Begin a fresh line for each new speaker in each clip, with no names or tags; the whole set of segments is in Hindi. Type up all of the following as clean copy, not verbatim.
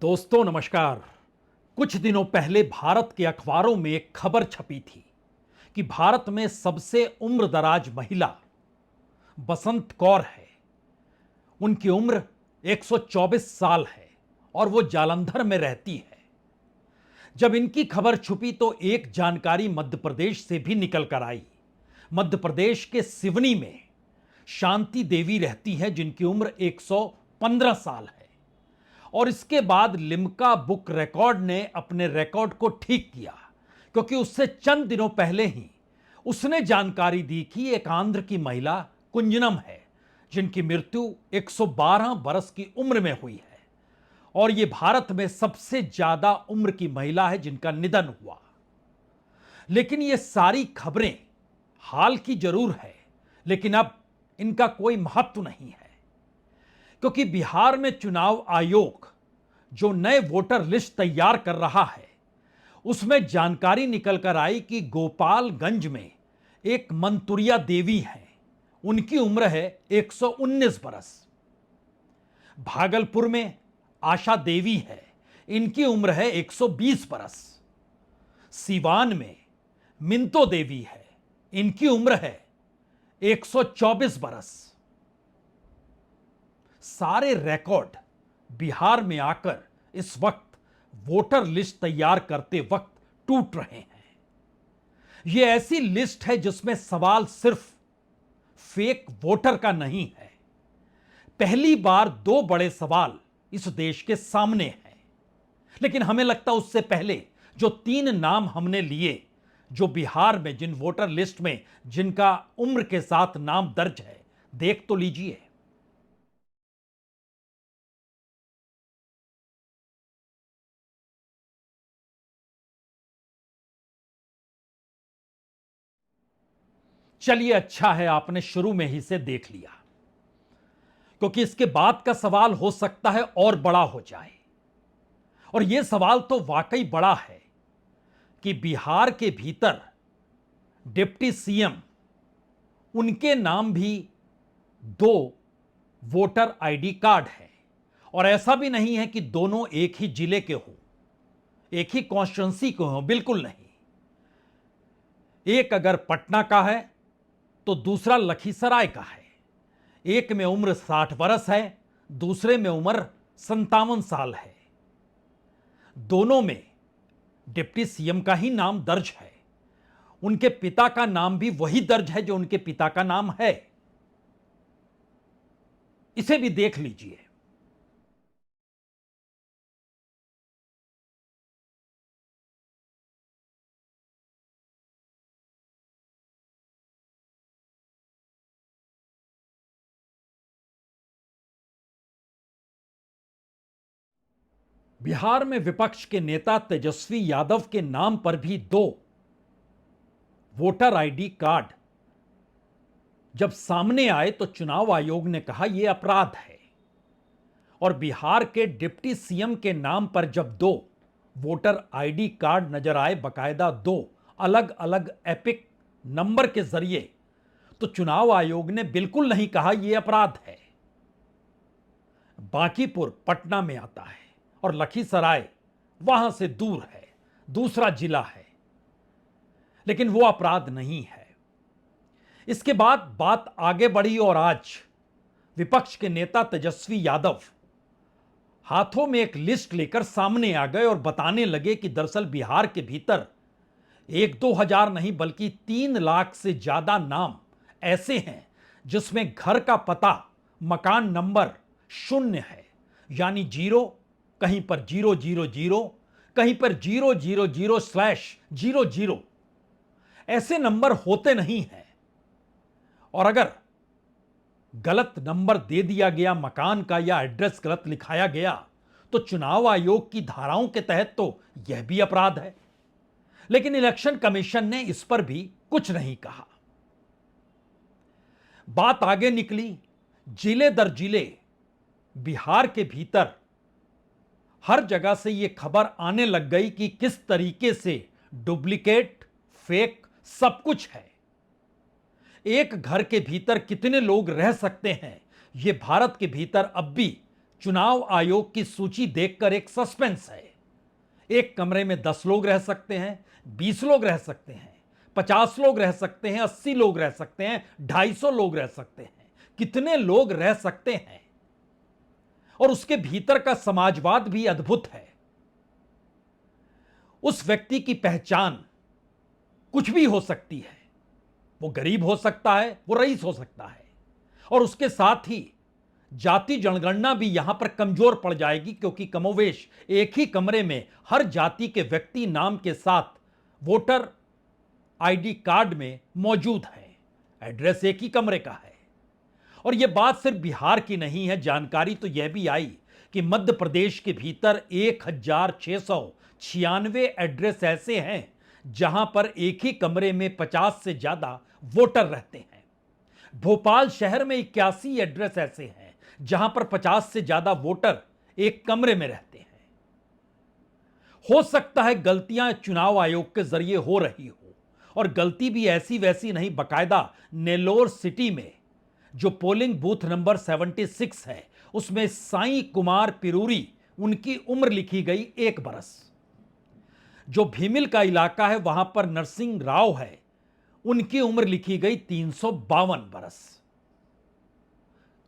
दोस्तों नमस्कार। कुछ दिनों पहले भारत के अखबारों में एक खबर छपी थी कि भारत में सबसे उम्रदराज महिला बसंत कौर है। उनकी उम्र 124 साल है और वो जालंधर में रहती है। जब इनकी खबर छुपी तो एक जानकारी मध्य प्रदेश से भी निकल कर आई। मध्य प्रदेश के सिवनी में शांति देवी रहती है जिनकी उम्र 115 साल है। और इसके बाद लिम्का बुक रिकॉर्ड ने अपने रिकॉर्ड को ठीक किया, क्योंकि उससे चंद दिनों पहले ही उसने जानकारी दी कि एक आंध्र की महिला कुंजनम है जिनकी मृत्यु 112 बरस की उम्र में हुई है और यह भारत में सबसे ज्यादा उम्र की महिला है जिनका निधन हुआ। लेकिन ये सारी खबरें हाल की जरूर है, लेकिन अब इनका कोई महत्व नहीं है, क्योंकि बिहार में चुनाव आयोग जो नए वोटर लिस्ट तैयार कर रहा है उसमें जानकारी निकल कर आई कि गोपालगंज में एक मंतुरिया देवी है, उनकी उम्र है 119 बरस। भागलपुर में आशा देवी है, इनकी उम्र है 120 बरस। सीवान में मिंतो देवी है, इनकी उम्र है 124 बरस। सारे रिकॉर्ड बिहार में आकर इस वक्त वोटर लिस्ट तैयार करते वक्त टूट रहे हैं। यह ऐसी लिस्ट है जिसमें सवाल सिर्फ फेक वोटर का नहीं है। पहली बार दो बड़े सवाल इस देश के सामने हैं। लेकिन हमें लगता उससे पहले जो 3 नाम हमने लिए, जो बिहार में जिन वोटर लिस्ट में जिनका उम्र के साथ नाम दर्ज है, देख तो लीजिए। चलिए, अच्छा है आपने शुरू में ही से देख लिया, क्योंकि इसके बाद का सवाल हो सकता है और बड़ा हो जाए। और यह सवाल तो वाकई बड़ा है कि बिहार के भीतर डिप्टी सीएम, उनके नाम भी 2 वोटर आईडी कार्ड है। और ऐसा भी नहीं है कि दोनों एक ही जिले के हों, एक ही कॉन्स्टिट्यूंसी के हों, बिल्कुल नहीं। एक अगर पटना का है तो दूसरा लखीसराय का है। एक में उम्र 60 बरस है, दूसरे में उम्र 57 साल है। दोनों में डिप्टी सीएम का ही नाम दर्ज है। उनके पिता का नाम भी वही दर्ज है जो उनके पिता का नाम है। इसे भी देख लीजिए। बिहार में विपक्ष के नेता तेजस्वी यादव के नाम पर भी 2 वोटर आईडी कार्ड जब सामने आए तो चुनाव आयोग ने कहा यह अपराध है। और बिहार के डिप्टी सीएम के नाम पर जब 2 वोटर आईडी कार्ड नजर आए, बकायदा 2 अलग अलग एपिक नंबर के जरिए, तो चुनाव आयोग ने बिल्कुल नहीं कहा यह अपराध है। बांकीपुर पटना में आता है और लखीसराय वहां से दूर है, दूसरा जिला है, लेकिन वो अपराध नहीं है। इसके बाद बात आगे बढ़ी और आज विपक्ष के नेता तेजस्वी यादव हाथों में एक लिस्ट लेकर सामने आ गए और बताने लगे कि दरअसल बिहार के भीतर 1-2 हजार नहीं बल्कि 3 लाख से ज्यादा नाम ऐसे हैं जिसमें घर का पता, मकान नंबर 0 है, यानी 0, कहीं पर 000, कहीं पर 000/00। ऐसे नंबर होते नहीं हैं। और अगर गलत नंबर दे दिया गया मकान का या एड्रेस गलत लिखाया गया तो चुनाव आयोग की धाराओं के तहत तो यह भी अपराध है। लेकिन इलेक्शन कमीशन ने इस पर भी कुछ नहीं कहा। बात आगे निकली। जिले दर जिले बिहार के भीतर हर जगह से यह खबर आने लग गई कि किस तरीके से डुप्लीकेट, फेक सब कुछ है। एक घर के भीतर कितने लोग रह सकते हैं, यह भारत के भीतर अब भी चुनाव आयोग की सूची देखकर एक सस्पेंस है। एक कमरे में 10 लोग रह सकते हैं, 20 लोग रह सकते हैं, 50 लोग रह सकते हैं, 80 लोग रह सकते हैं, 250 लोग रह सकते हैं। कितने लोग रह सकते हैं? और उसके भीतर का समाजवाद भी अद्भुत है। उस व्यक्ति की पहचान कुछ भी हो सकती है। वो गरीब हो सकता है, वो रईस हो सकता है, और उसके साथ ही जाति जनगणना भी यहां पर कमजोर पड़ जाएगी, क्योंकि कमोवेश एक ही कमरे में हर जाति के व्यक्ति नाम के साथ वोटर आईडी कार्ड में मौजूद है। एड्रेस एक ही कमरे का है। और यह बात सिर्फ बिहार की नहीं है, जानकारी तो यह भी आई कि मध्य प्रदेश के भीतर 1696 एड्रेस ऐसे हैं जहां पर एक ही कमरे में 50 से ज्यादा वोटर रहते हैं। भोपाल शहर में 81 एड्रेस ऐसे हैं जहां पर 50 से ज्यादा वोटर एक कमरे में रहते हैं। हो सकता है गलतियां चुनाव आयोग के जरिए हो रही हो, और गलती भी ऐसी वैसी नहीं। बकायदा नेल्लोर सिटी में जो पोलिंग बूथ नंबर 76 है, उसमें साईं कुमार पिरूरी, उनकी उम्र लिखी गई 1 बरस। जो भीमिल का इलाका है वहां पर नरसिंह राव है, उनकी उम्र लिखी गई 352 बरस।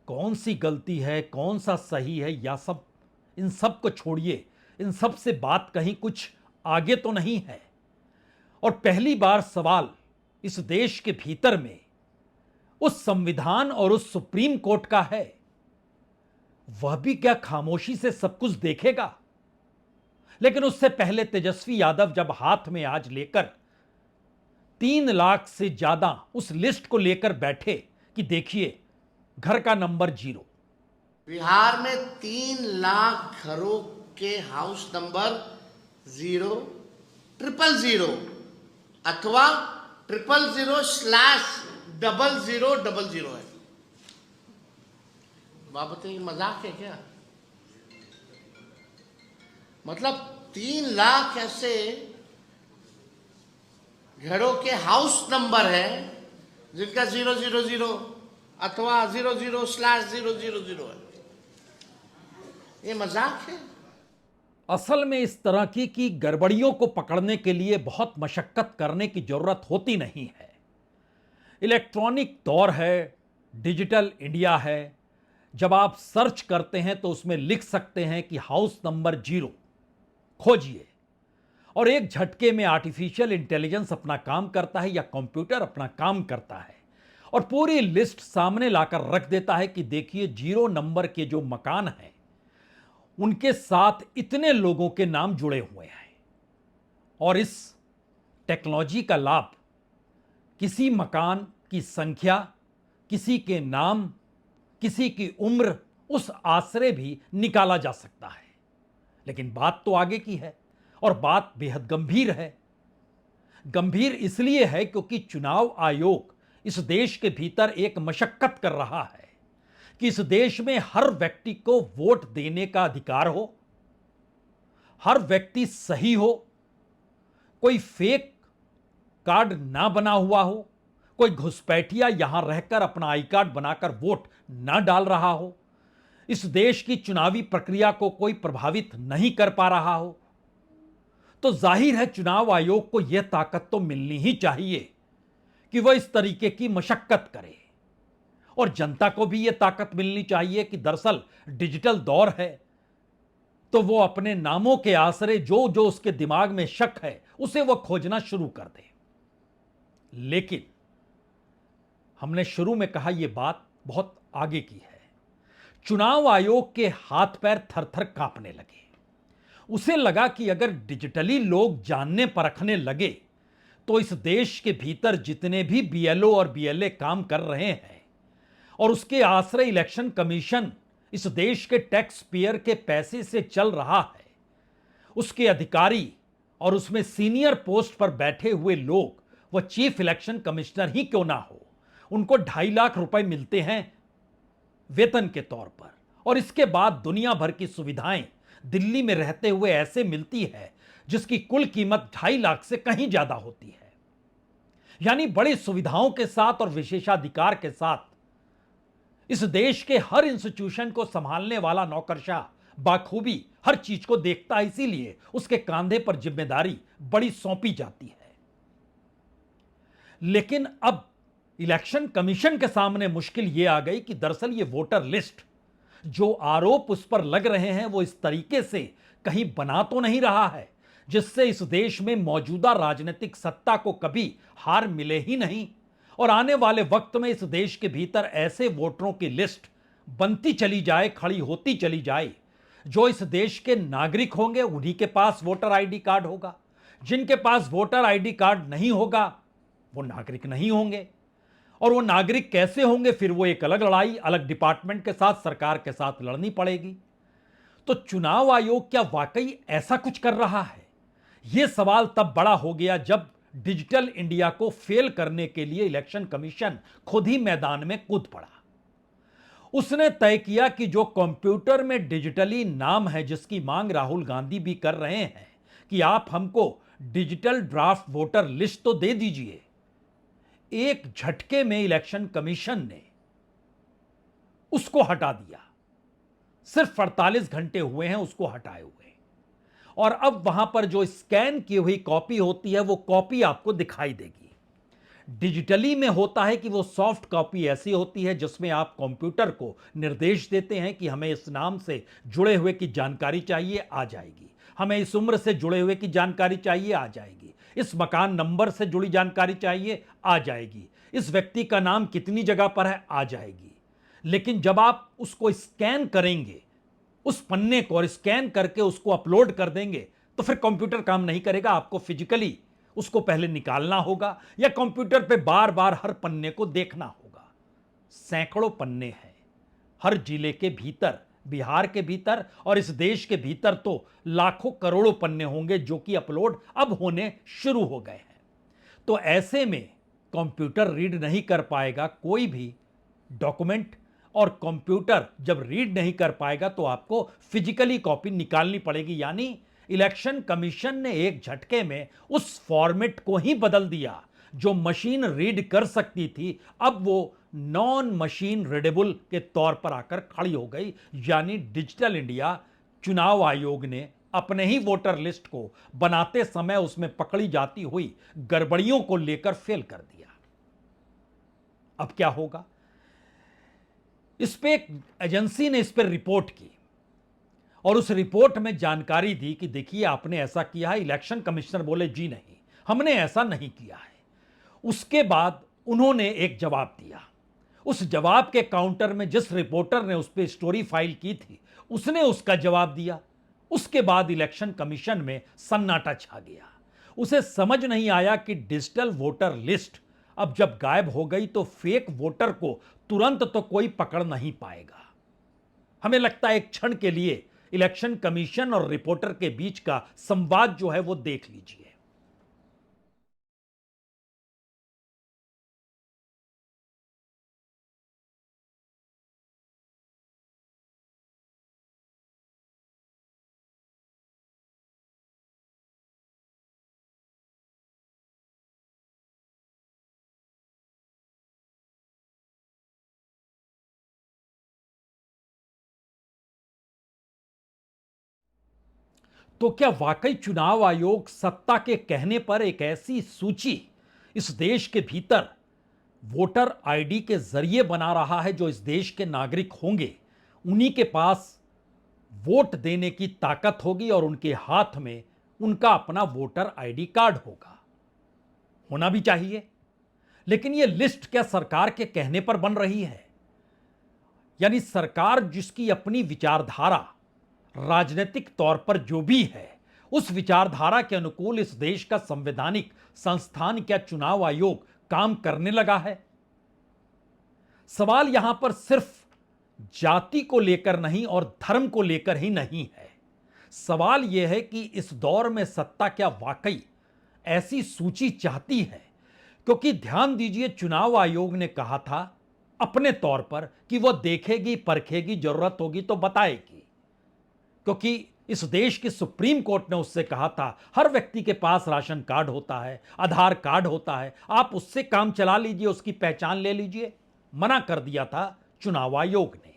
कौन सी गलती है, कौन सा सही है, या सब, इन सब को छोड़िए। इन सब से बात कहीं कुछ आगे तो नहीं है। और पहली बार सवाल इस देश के भीतर में उस संविधान और उस सुप्रीम कोर्ट का है। वह भी क्या खामोशी से सब कुछ देखेगा? लेकिन उससे पहले तेजस्वी यादव जब हाथ में आज लेकर 3 लाख से ज्यादा उस लिस्ट को लेकर बैठे कि देखिए घर का नंबर 0,
बिहार में 3 लाख घरों के हाउस नंबर 0,000 अथवा 000/0000 है। आप बताइए, मजाक है क्या? मतलब 3 लाख ऐसे घरों के हाउस नंबर है जिनका 000 अथवा 00/000 है। ये मजाक है।
असल में इस तरह की गड़बड़ियों को पकड़ने के लिए बहुत मशक्कत करने की जरूरत होती नहीं है। इलेक्ट्रॉनिक दौर है, डिजिटल इंडिया है। जब आप सर्च करते हैं तो उसमें लिख सकते हैं कि हाउस नंबर 0 खोजिए, और एक झटके में आर्टिफिशियल इंटेलिजेंस अपना काम करता है या कंप्यूटर अपना काम करता है और पूरी लिस्ट सामने लाकर रख देता है कि देखिए 0 नंबर के जो मकान हैं उनके साथ इतने लोगों के नाम जुड़े हुए हैं। और इस टेक्नोलॉजी का लाभ किसी मकान की संख्या, किसी के नाम, किसी की उम्र, उस आश्रय भी निकाला जा सकता है। लेकिन बात तो आगे की है, और बात बेहद गंभीर है। गंभीर इसलिए है क्योंकि चुनाव आयोग इस देश के भीतर एक मशक्कत कर रहा है कि इस देश में हर व्यक्ति को वोट देने का अधिकार हो, हर व्यक्ति सही हो, कोई फेक कार्ड ना बना हुआ हो, कोई घुसपैठिया यहां रहकर अपना आई कार्ड बनाकर वोट ना डाल रहा हो, इस देश की चुनावी प्रक्रिया को कोई प्रभावित नहीं कर पा रहा हो। तो जाहिर है चुनाव आयोग को यह ताकत तो मिलनी ही चाहिए कि वह इस तरीके की मशक्कत करे, और जनता को भी यह ताकत मिलनी चाहिए कि दरअसल डिजिटल दौर है तो वो अपने नामों के आसरे जो जो उसके दिमाग में शक है उसे वह खोजना शुरू कर दे। लेकिन हमने शुरू में कहा यह बात बहुत आगे की है। चुनाव आयोग के हाथ पैर थर-थर कांपने लगे। उसे लगा कि अगर डिजिटली लोग जानने परखने लगे तो इस देश के भीतर जितने भी बीएलओ और बीएलए काम कर रहे हैं, और उसके आश्रय इलेक्शन कमीशन इस देश के टैक्स पेयर के पैसे से चल रहा है, उसके अधिकारी और उसमें सीनियर पोस्ट पर बैठे हुए लोग, वह चीफ इलेक्शन कमिश्नर ही क्यों ना हो, उनको 2.5 लाख रुपए मिलते हैं वेतन के तौर पर, और इसके बाद दुनिया भर की सुविधाएं दिल्ली में रहते हुए ऐसे मिलती है जिसकी कुल कीमत 2.5 लाख से कहीं ज्यादा होती है। यानी बड़ी सुविधाओं के साथ और विशेषाधिकार के साथ इस देश के हर इंस्टीट्यूशन को संभालने वाला नौकरशाह बाखूबी हर चीज को देखता है, इसीलिए उसके कंधे पर जिम्मेदारी बड़ी सौंपी जाती है। लेकिन अब इलेक्शन कमीशन के सामने मुश्किल यह आ गई कि दरअसल ये वोटर लिस्ट जो आरोप उस पर लग रहे हैं वो इस तरीके से कहीं बना तो नहीं रहा है जिससे इस देश में मौजूदा राजनीतिक सत्ता को कभी हार मिले ही नहीं, और आने वाले वक्त में इस देश के भीतर ऐसे वोटरों की लिस्ट बनती चली जाए, खड़ी होती चली जाए, जो इस देश के नागरिक होंगे उन्हीं के पास वोटर आईडी कार्ड होगा, जिनके पास वोटर आईडी कार्ड नहीं होगा वो नागरिक नहीं होंगे। और वो नागरिक कैसे होंगे, फिर वो एक अलग लड़ाई अलग डिपार्टमेंट के साथ, सरकार के साथ लड़नी पड़ेगी। तो चुनाव आयोग क्या वाकई ऐसा कुछ कर रहा है? यह सवाल तब बड़ा हो गया जब डिजिटल इंडिया को फेल करने के लिए इलेक्शन कमीशन खुद ही मैदान में कूद पड़ा। उसने तय किया कि जो कंप्यूटर में डिजिटली नाम है, जिसकी मांग राहुल गांधी भी कर रहे हैं कि आप हमको डिजिटल ड्राफ्ट वोटर लिस्ट तो दे दीजिए, एक झटके में इलेक्शन कमीशन ने उसको हटा दिया। सिर्फ 48 घंटे हुए हैं उसको हटाए हुए, और अब वहां पर जो स्कैन की हुई कॉपी होती है वो कॉपी आपको दिखाई देगी। डिजिटली में होता है कि वो सॉफ्ट कॉपी ऐसी होती है जिसमें आप कंप्यूटर को निर्देश देते हैं कि हमें इस नाम से जुड़े हुए की जानकारी चाहिए, आ जाएगी। हमें इस उम्र से जुड़े हुए की जानकारी चाहिए, आ जाएगी। इस मकान नंबर से जुड़ी जानकारी चाहिए, आ जाएगी। इस व्यक्ति का नाम कितनी जगह पर है, आ जाएगी। लेकिन जब आप उसको स्कैन करेंगे, उस पन्ने को, और स्कैन करके उसको अपलोड कर देंगे, तो फिर कंप्यूटर काम नहीं करेगा। आपको फिजिकली उसको पहले निकालना होगा या कंप्यूटर पे बार बार हर पन्ने को देखना होगा। सैकड़ों पन्ने हैं हर जिले के भीतर, बिहार के भीतर, और इस देश के भीतर तो लाखों करोड़ों पन्ने होंगे जो कि अपलोड अब होने शुरू हो गए हैं। तो ऐसे में कंप्यूटर रीड नहीं कर पाएगा कोई भी डॉक्यूमेंट, और कंप्यूटर जब रीड नहीं कर पाएगा तो आपको फिजिकली कॉपी निकालनी पड़ेगी। यानी इलेक्शन कमीशन ने एक झटके में उस फॉर्मेट को ही बदल दिया जो मशीन रीड कर सकती थी, अब वो नॉन मशीन रीडेबल के तौर पर आकर खड़ी हो गई। यानी डिजिटल इंडिया चुनाव आयोग ने अपने ही वोटर लिस्ट को बनाते समय उसमें पकड़ी जाती हुई गड़बड़ियों को लेकर फेल कर दिया। अब क्या होगा? इस पे एक एजेंसी ने इस पर रिपोर्ट की और उस रिपोर्ट में जानकारी दी कि देखिए आपने ऐसा किया है। इलेक्शन कमिश्नर बोले जी नहीं, हमने ऐसा नहीं किया है। उसके बाद उन्होंने एक जवाब दिया। उस जवाब के काउंटर में जिस रिपोर्टर ने उस पर स्टोरी फाइल की थी उसने उसका जवाब दिया। उसके बाद इलेक्शन कमीशन में सन्नाटा छा गया। उसे समझ नहीं आया कि डिजिटल वोटर लिस्ट अब जब गायब हो गई तो फेक वोटर को तुरंत तो कोई पकड़ नहीं पाएगा। हमें लगता है एक क्षण के लिए इलेक्शन कमीशन और रिपोर्टर के बीच का संवाद जो है वो देख लीजिए। तो क्या वाकई चुनाव आयोग सत्ता के कहने पर एक ऐसी सूची इस देश के भीतर वोटर आईडी के जरिए बना रहा है जो इस देश के नागरिक होंगे उन्हीं के पास वोट देने की ताकत होगी और उनके हाथ में उनका अपना वोटर आईडी कार्ड होगा? होना भी चाहिए। लेकिन यह लिस्ट क्या सरकार के कहने पर बन रही है? यानी सरकार जिसकी अपनी विचारधारा राजनीतिक तौर पर जो भी है, उस विचारधारा के अनुकूल इस देश का संवैधानिक संस्थान क्या चुनाव आयोग काम करने लगा है? सवाल यहां पर सिर्फ जाति को लेकर नहीं और धर्म को लेकर ही नहीं है। सवाल यह है कि इस दौर में सत्ता क्या वाकई ऐसी सूची चाहती है? क्योंकि ध्यान दीजिए, चुनाव आयोग ने कहा था अपने तौर पर कि वह देखेगी, परखेगी, जरूरत होगी तो बताएगी। क्योंकि इस देश की सुप्रीम कोर्ट ने उससे कहा था हर व्यक्ति के पास राशन कार्ड होता है, आधार कार्ड होता है, आप उससे काम चला लीजिए, उसकी पहचान ले लीजिए। मना कर दिया था चुनाव आयोग ने।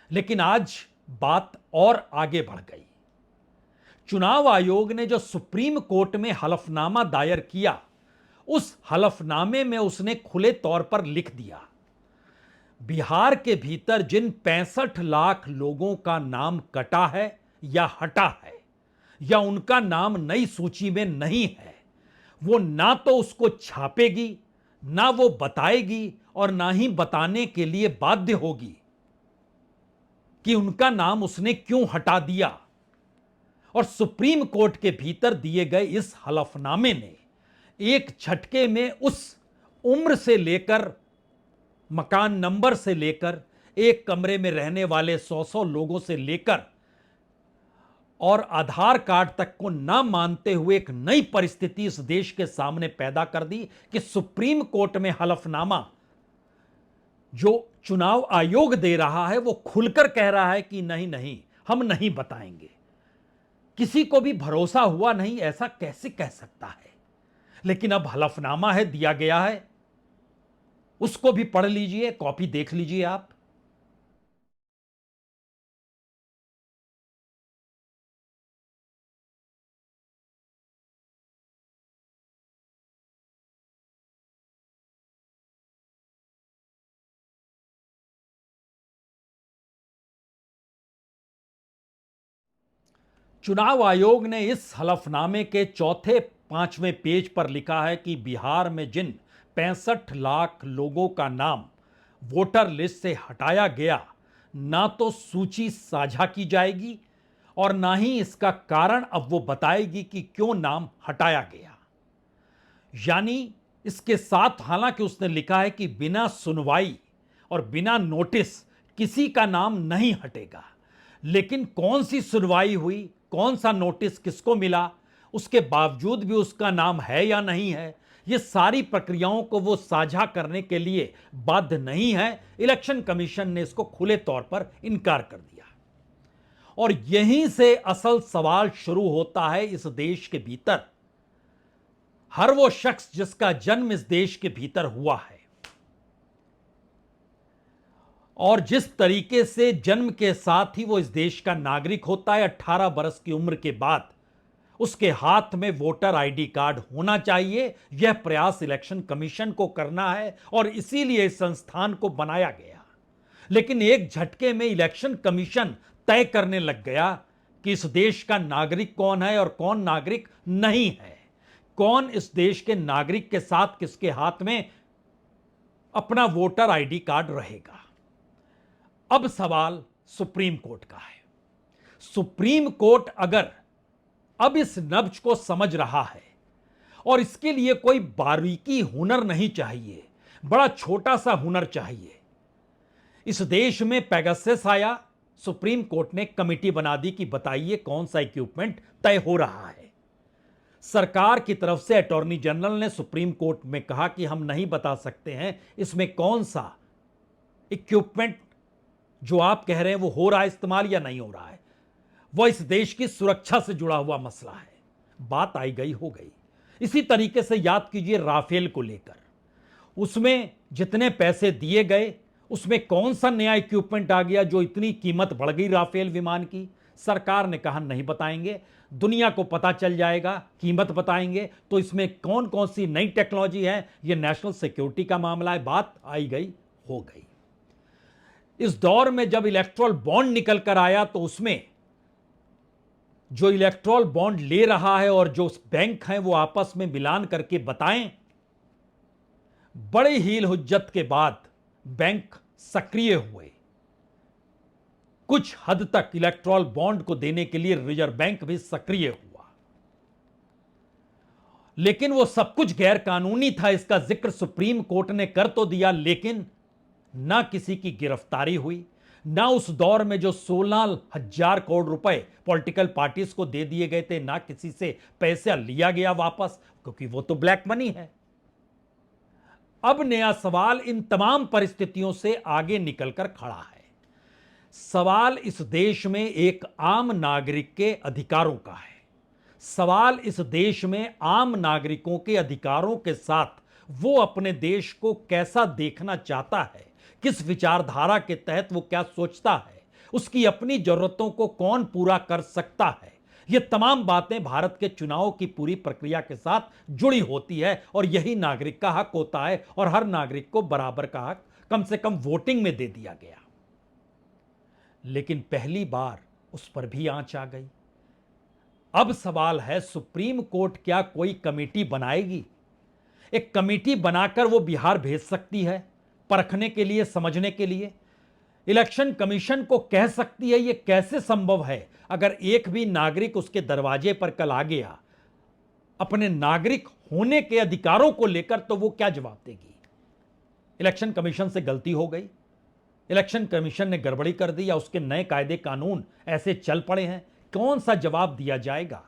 लेकिन आज बात और आगे बढ़ गई। चुनाव आयोग ने जो सुप्रीम कोर्ट में हलफनामा दायर किया, उस हलफनामे में उसने खुले तौर पर लिख दिया, बिहार के भीतर जिन 65 लाख लोगों का नाम कटा है या हटा है या उनका नाम नई सूची में नहीं है, वो ना तो उसको छापेगी, ना वो बताएगी और ना ही बताने के लिए बाध्य होगी कि उनका नाम उसने क्यों हटा दिया। और सुप्रीम कोर्ट के भीतर दिए गए इस हलफनामे ने एक झटके में उस उम्र से लेकर, मकान नंबर से लेकर, एक कमरे में रहने वाले 100 लोगों से लेकर और आधार कार्ड तक को ना मानते हुए एक नई परिस्थिति इस देश के सामने पैदा कर दी कि सुप्रीम कोर्ट में हलफनामा जो चुनाव आयोग दे रहा है वो खुलकर कह रहा है कि नहीं नहीं, हम नहीं बताएंगे। किसी को भी भरोसा हुआ नहीं, ऐसा कैसे कह सकता है। लेकिन अब हलफनामा है, दिया गया है, उसको भी पढ़ लीजिए, कॉपी देख लीजिए आप। चुनाव आयोग ने इस हलफनामे के चौथे 5वें पेज पर लिखा है कि बिहार में जिन 65 लाख लोगों का नाम वोटर लिस्ट से हटाया गया, ना तो सूची साझा की जाएगी और ना ही इसका कारण अब वो बताएगी कि क्यों नाम हटाया गया। यानी इसके साथ हालांकि उसने लिखा है कि बिना सुनवाई और बिना नोटिस किसी का नाम नहीं हटेगा, लेकिन कौन सी सुनवाई हुई, कौन सा नोटिस किसको मिला, उसके बावजूद भी उसका नाम है या नहीं है, ये सारी प्रक्रियाओं को वो साझा करने के लिए बाध्य नहीं है। इलेक्शन कमीशन ने इसको खुले तौर पर इनकार कर दिया। और यहीं से असल सवाल शुरू होता है इस देश के भीतर। हर वो शख्स जिसका जन्म इस देश के भीतर हुआ है और जिस तरीके से जन्म के साथ ही वो इस देश का नागरिक होता है, 18 बरस की उम्र के बाद उसके हाथ में वोटर आईडी कार्ड होना चाहिए। यह प्रयास इलेक्शन कमीशन को करना है और इसीलिए इस संस्थान को बनाया गया। लेकिन एक झटके में इलेक्शन कमीशन तय करने लग गया कि इस देश का नागरिक कौन है और कौन नागरिक नहीं है, कौन इस देश के नागरिक के साथ किसके हाथ में अपना वोटर आईडी कार्ड रहेगा। अब सवाल सुप्रीम कोर्ट का है। सुप्रीम कोर्ट अगर अब इस नब्ज को समझ रहा है, और इसके लिए कोई बारीकी हुनर नहीं चाहिए, बड़ा छोटा सा हुनर चाहिए। इस देश में पेगासस आया, सुप्रीम कोर्ट ने कमेटी बना दी कि बताइए कौन सा इक्विपमेंट तय हो रहा है। सरकार की तरफ से अटॉर्नी जनरल ने सुप्रीम कोर्ट में कहा कि हम नहीं बता सकते हैं इसमें कौन सा इक्विपमेंट जो आप कह रहे हैं वो हो रहा है इस्तेमाल या नहीं हो रहा है। वह इस देश की सुरक्षा से जुड़ा हुआ मसला है। बात आई गई हो गई। इसी तरीके से याद कीजिए राफेल को लेकर, उसमें जितने पैसे दिए गए उसमें कौन सा नया इक्विपमेंट आ गया जो इतनी कीमत बढ़ गई राफेल विमान की। सरकार ने कहा नहीं बताएंगे, दुनिया को पता चल जाएगा, कीमत बताएंगे तो इसमें कौन कौन सी नई टेक्नोलॉजी है, यह नेशनल सिक्योरिटी का मामला है। बात आई गई हो गई। इस दौर में जब इलेक्ट्रल बॉन्ड निकल कर आया तो उसमें जो इलेक्ट्रल बॉन्ड ले रहा है और जो बैंक हैं वो आपस में मिलान करके बताएं। बड़े हील हुज्जत के बाद बैंक सक्रिय हुए। कुछ हद तक इलेक्ट्रल बॉन्ड को देने के लिए रिजर्व बैंक भी सक्रिय हुआ, लेकिन वो सब कुछ गैर कानूनी था। इसका जिक्र सुप्रीम कोर्ट ने कर तो दिया, लेकिन ना किसी की गिरफ्तारी हुई, ना उस दौर में जो 16,000 करोड़ रुपए पॉलिटिकल पार्टीज को दे दिए गए थे, ना किसी से पैसा लिया गया वापस, क्योंकि वो तो ब्लैक मनी है। अब नया सवाल इन तमाम परिस्थितियों से आगे निकलकर खड़ा है। सवाल इस देश में एक आम नागरिक के अधिकारों का है। सवाल इस देश में आम नागरिकों के अधिकारों के साथ वो अपने देश को कैसा देखना चाहता है, किस विचारधारा के तहत वो क्या सोचता है, उसकी अपनी जरूरतों को कौन पूरा कर सकता है, ये तमाम बातें भारत के चुनाव की पूरी प्रक्रिया के साथ जुड़ी होती है और यही नागरिक का हक होता है और हर नागरिक को बराबर का हक कम से कम वोटिंग में दे दिया गया। लेकिन पहली बार उस पर भी आंच आ गई। अब सवाल है, सुप्रीम कोर्ट क्या कोई कमेटी बनाएगी? एक कमेटी बनाकर वो बिहार भेज सकती है परखने के लिए, समझने के लिए। इलेक्शन कमीशन को कह सकती है। ये कैसे संभव है? अगर एक भी नागरिक उसके दरवाजे पर कल आ गया अपने नागरिक होने के अधिकारों को लेकर, तो वो क्या जवाब देगी? इलेक्शन कमीशन से गलती हो गई, इलेक्शन कमीशन ने गड़बड़ी कर दी, या उसके नए कायदे कानून ऐसे चल पड़े हैं, कौन सा जवाब दिया जाएगा?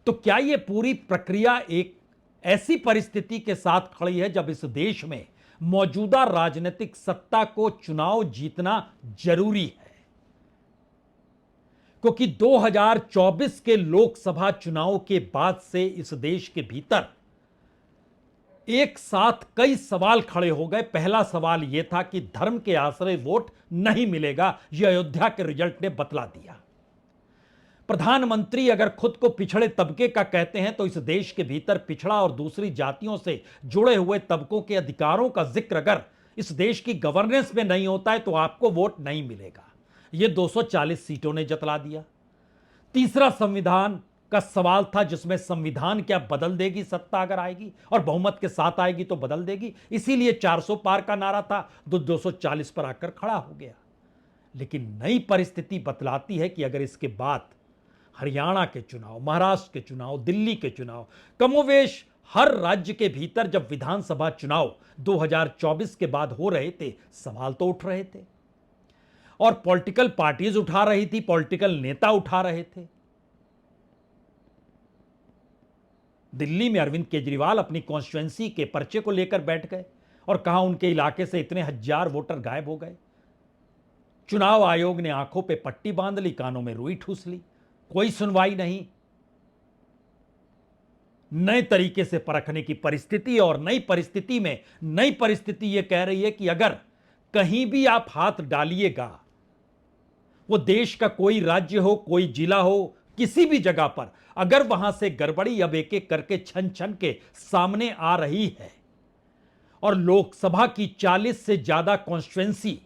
तो क्या यह पूरी प्रक्रिया एक ऐसी परिस्थिति के साथ खड़ी है जब इस देश में मौजूदा राजनीतिक सत्ता को चुनाव जीतना जरूरी है? क्योंकि 2024 के लोकसभा चुनाव के बाद से इस देश के भीतर एक साथ कई सवाल खड़े हो गए। पहला सवाल यह था कि धर्म के आश्रय वोट नहीं मिलेगा, यह अयोध्या के रिजल्ट ने बतला दिया। प्रधानमंत्री अगर खुद को पिछड़े तबके का कहते हैं, तो इस देश के भीतर पिछड़ा और दूसरी जातियों से जुड़े हुए तबकों के अधिकारों का जिक्र अगर इस देश की गवर्नेंस में नहीं होता है, तो आपको वोट नहीं मिलेगा। यह 240 सीटों ने जतला दिया। तीसरा संविधान का सवाल था, जिसमें संविधान क्या बदल देगी सत्ता अगर आएगी, और बहुमत के साथ आएगी तो बदल देगी। इसीलिए 400 पार का नारा था, 240 पर आकर खड़ा हो गया। लेकिन नई परिस्थिति बतलाती है कि अगर इसके बाद हरियाणा के चुनाव, महाराष्ट्र के चुनाव, दिल्ली के चुनाव, कमोवेश हर राज्य के भीतर जब विधानसभा चुनाव 2024 के बाद हो रहे थे, सवाल तो उठ रहे थे और पॉलिटिकल पार्टीज उठा रही थी, पॉलिटिकल नेता उठा रहे थे। दिल्ली में अरविंद केजरीवाल अपनी कॉन्स्टिट्यूएंसी के पर्चे को लेकर बैठ गए और कहा उनके इलाके से इतने हजार वोटर गायब हो गए। चुनाव आयोग ने आंखों पे पट्टी बांध ली, कानों में रुई ठूस ली, कोई सुनवाई नहीं। नए तरीके से परखने की परिस्थिति, और नई परिस्थिति में नई परिस्थिति यह कह रही है कि अगर कहीं भी आप हाथ डालिएगा, वो देश का कोई राज्य हो, कोई जिला हो, किसी भी जगह पर अगर वहां से गड़बड़ी अब एक एक करके छन छन के सामने आ रही है, और लोकसभा की 40 से ज्यादा कॉन्स्टिट्यूएंसी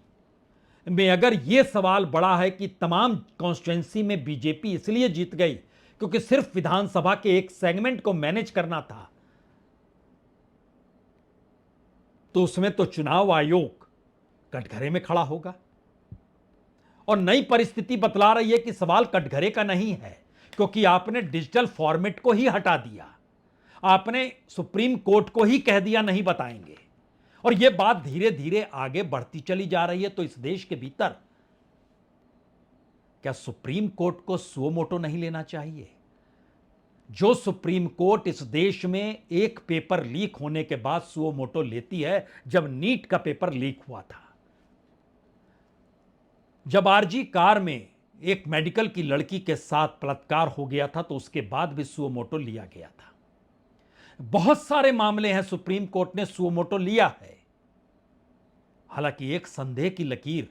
में अगर यह सवाल बड़ा है कि तमाम कॉन्स्टिट्यूएंसी में बीजेपी इसलिए जीत गई क्योंकि सिर्फ विधानसभा के एक सेगमेंट को मैनेज करना था, तो उसमें तो चुनाव आयोग कटघरे में खड़ा होगा। और नई परिस्थिति बतला रही है कि सवाल कटघरे का नहीं है, क्योंकि आपने डिजिटल फॉर्मेट को ही हटा दिया, आपने सुप्रीम कोर्ट को ही कह दिया नहीं बताएंगे, और यह बात धीरे धीरे आगे बढ़ती चली जा रही है। तो इस देश के भीतर क्या सुप्रीम कोर्ट को सुओ मोटो नहीं लेना चाहिए? जो सुप्रीम कोर्ट इस देश में एक पेपर लीक होने के बाद सुओ मोटो लेती है, जब नीट का पेपर लीक हुआ था, जब आरजी कार में एक मेडिकल की लड़की के साथ बलात्कार हो गया था, तो उसके बाद भी सुओ मोटो लिया गया था। बहुत सारे मामले हैं सुप्रीम कोर्ट ने सुओ मोटो लिया है। हालांकि एक संदेह की लकीर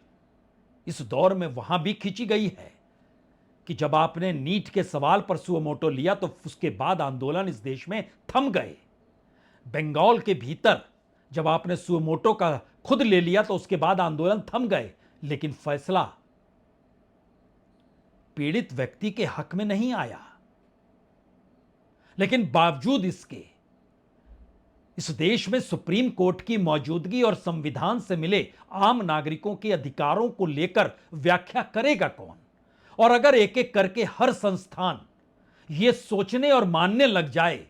इस दौर में वहां भी खींची गई है कि जब आपने नीट के सवाल पर सुओ मोटो लिया, तो उसके बाद आंदोलन इस देश में थम गए। बंगाल के भीतर जब आपने सुओ मोटो का खुद ले लिया, तो उसके बाद आंदोलन थम गए। लेकिन फैसला पीड़ित व्यक्ति के हक में नहीं आया। लेकिन बावजूद इसके इस देश में सुप्रीम कोर्ट की मौजूदगी और संविधान से मिले आम नागरिकों के अधिकारों को लेकर व्याख्या करेगा कौन? और अगर एक एक करके हर संस्थान यह सोचने और मानने लग जाए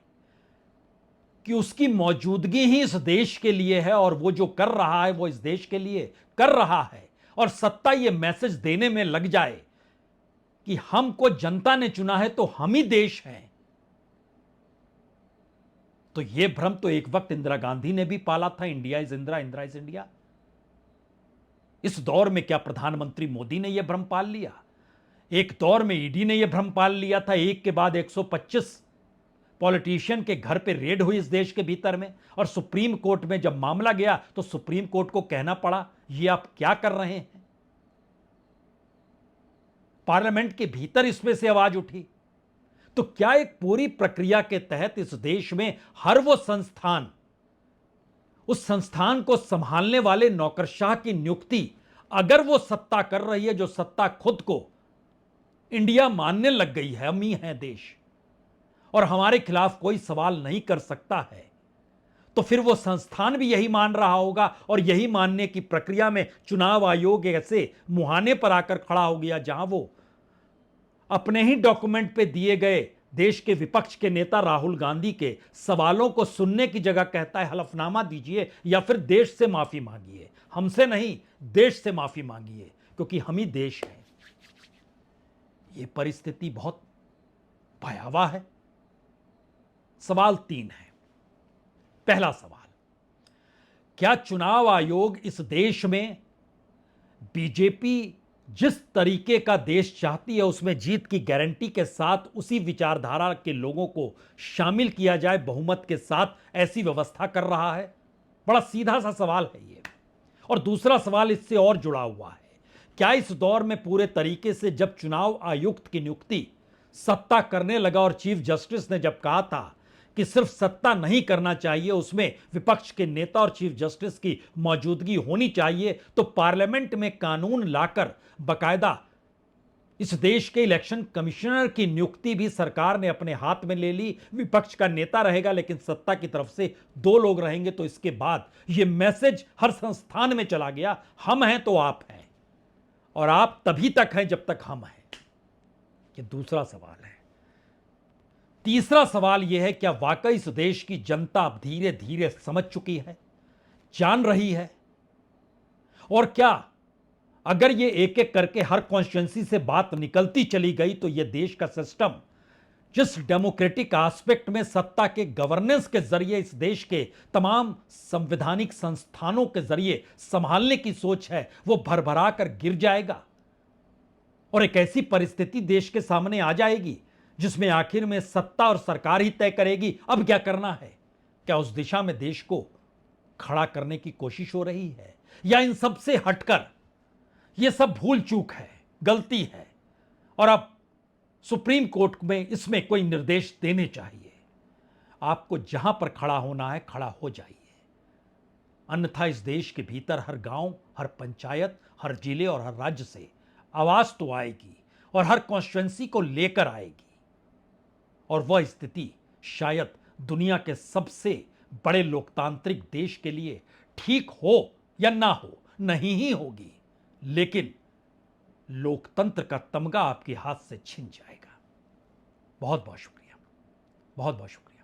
कि उसकी मौजूदगी ही इस देश के लिए है और वो जो कर रहा है वो इस देश के लिए कर रहा है, और सत्ता यह मैसेज देने में लग जाए कि हमको जनता ने चुना है तो हम ही देश हैं, तो यह भ्रम तो एक वक्त इंदिरा गांधी ने भी पाला था, India is Indira, Indira is India. इस दौर में क्या प्रधानमंत्री मोदी ने यह भ्रम पाल लिया? एक दौर में ईडी ने यह भ्रम पाल लिया था, एक के बाद 125 पॉलिटिशियन के घर पे रेड हुई इस देश के भीतर में, और सुप्रीम कोर्ट में जब मामला गया तो सुप्रीम कोर्ट को कहना पड़ा ये आप क्या कर रहे हैं। पार्लियामेंट के भीतर इसमें से आवाज उठी। तो क्या एक पूरी प्रक्रिया के तहत इस देश में हर वो संस्थान, उस संस्थान को संभालने वाले नौकरशाह की नियुक्ति अगर वो सत्ता कर रही है जो सत्ता खुद को इंडिया मानने लग गई है, हम ही हैं देश और हमारे खिलाफ कोई सवाल नहीं कर सकता है, तो फिर वो संस्थान भी यही मान रहा होगा और यही मानने की प्रक्रिया में चुनाव आयोग ऐसे मुहाने पर आकर खड़ा हो गया जहां वो अपने ही डॉक्यूमेंट पे दिए गए देश के विपक्ष के नेता राहुल गांधी के सवालों को सुनने की जगह कहता है हलफनामा दीजिए या फिर देश से माफी मांगिए। हमसे नहीं, देश से माफी मांगिए, क्योंकि हम ही देश हैं। यह परिस्थिति बहुत भयावह है। सवाल 3 है। पहला सवाल, क्या चुनाव आयोग इस देश में बीजेपी जिस तरीके का देश चाहती है उसमें जीत की गारंटी के साथ उसी विचारधारा के लोगों को शामिल किया जाए बहुमत के साथ, ऐसी व्यवस्था कर रहा है? बड़ा सीधा सा सवाल है ये। और दूसरा सवाल इससे और जुड़ा हुआ है, क्या इस दौर में पूरे तरीके से जब चुनाव आयुक्त की नियुक्ति सत्ता करने लगा और चीफ जस्टिस ने जब कहा था कि सिर्फ सत्ता नहीं करना चाहिए, उसमें विपक्ष के नेता और चीफ जस्टिस की मौजूदगी होनी चाहिए, तो पार्लियामेंट में कानून लाकर बकायदा इस देश के इलेक्शन कमिश्नर की नियुक्ति भी सरकार ने अपने हाथ में ले ली। विपक्ष का नेता रहेगा लेकिन सत्ता की तरफ से 2 लोग रहेंगे। तो इसके बाद यह मैसेज हर संस्थान में चला गया, हम हैं तो आप हैं और आप तभी तक हैं जब तक हम हैं। ये दूसरा सवाल है। तीसरा सवाल यह है, क्या वाकई इस देश की जनता अब धीरे धीरे समझ चुकी है, जान रही है? और क्या अगर ये एक एक करके हर कॉन्स्टिट्यूंसी से बात निकलती चली गई तो ये देश का सिस्टम जिस डेमोक्रेटिक एस्पेक्ट में सत्ता के गवर्नेंस के जरिए इस देश के तमाम संवैधानिक संस्थानों के जरिए संभालने की सोच है वो भरभरा कर गिर जाएगा और एक ऐसी परिस्थिति देश के सामने आ जाएगी जिसमें आखिर में सत्ता और सरकार ही तय करेगी अब क्या करना है? क्या उस दिशा में देश को खड़ा करने की कोशिश हो रही है, या इन सब से हटकर यह सब भूल चूक है, गलती है और अब सुप्रीम कोर्ट में इसमें कोई निर्देश देने चाहिए? आपको जहां पर खड़ा होना है खड़ा हो जाइए, अन्यथा इस देश के भीतर हर गांव, हर पंचायत, हर जिले और हर राज्य से आवाज तो आएगी और हर कॉन्स्टिट्यूंसी को लेकर आएगी और वह स्थिति शायद दुनिया के सबसे बड़े लोकतांत्रिक देश के लिए ठीक हो या ना हो, नहीं ही होगी, लेकिन लोकतंत्र का तमगा आपके हाथ से छिन जाएगा। बहुत बहुत शुक्रिया, बहुत बहुत शुक्रिया।